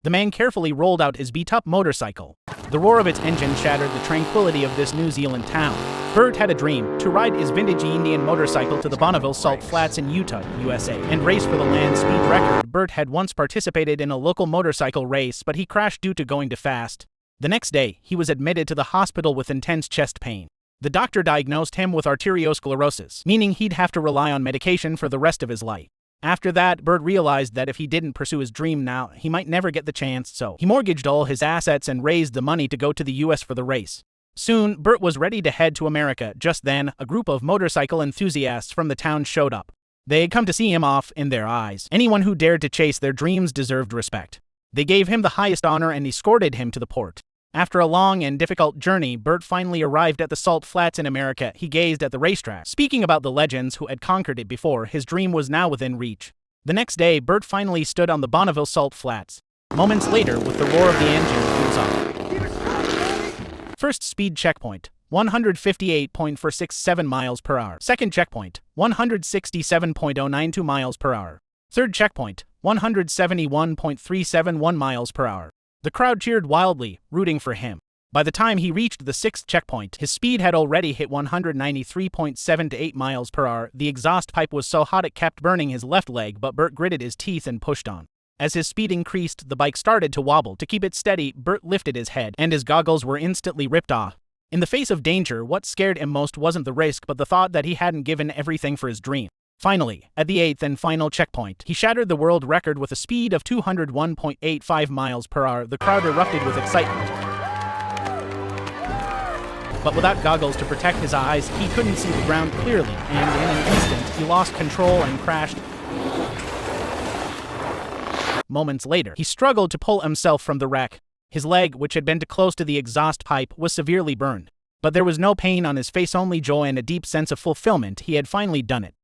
The man carefully rolled out his beat-up motorcycle. The roar of its engine shattered the tranquility of this New Zealand town. Bert had a dream to ride his vintage Indian motorcycle to the Bonneville Salt Flats in Utah, USA, and race for the land speed record. Bert had once participated in a local motorcycle race, but he crashed due to going too fast. The next day, he was admitted to the hospital with intense chest pain. The doctor diagnosed him with arteriosclerosis, meaning he'd have to rely on medication for the rest of his life. After that, Bert realized that if he didn't pursue his dream now, he might never get the chance, so he mortgaged all his assets and raised the money to go to the US for the race. Soon, Bert was ready to head to America. Just then, a group of motorcycle enthusiasts from the town showed up. They had come to see him off. In their eyes, anyone who dared to chase their dreams deserved respect. They gave him the highest honor and escorted him to the port. After a long and difficult journey, Bert finally arrived at the Salt Flats in America. He gazed at the racetrack. Speaking about the legends who had conquered it before, his dream was now within reach. The next day, Bert finally stood on the Bonneville Salt Flats. Moments later, with the roar of the engine, he was off. First speed checkpoint, 158.467 miles per hour. Second checkpoint, 167.092 miles per hour. Third checkpoint, 171.371 miles per hour. The crowd cheered wildly, rooting for him. By the time he reached the sixth checkpoint, his speed had already hit 193.78 miles per hour. The exhaust pipe was so hot it kept burning his left leg, but Bert gritted his teeth and pushed on. As his speed increased, the bike started to wobble. To keep it steady, Bert lifted his head, and his goggles were instantly ripped off. In the face of danger, what scared him most wasn't the risk, but the thought that he hadn't given everything for his dream. Finally, at the eighth and final checkpoint, he shattered the world record with a speed of 201.85 miles per hour. The crowd erupted with excitement. But without goggles to protect his eyes, he couldn't see the ground clearly, and in an instant, he lost control and crashed. Moments later, he struggled to pull himself from the wreck. His leg, which had been too close to the exhaust pipe, was severely burned. But there was no pain on his face, only joy and a deep sense of fulfillment. He had finally done it.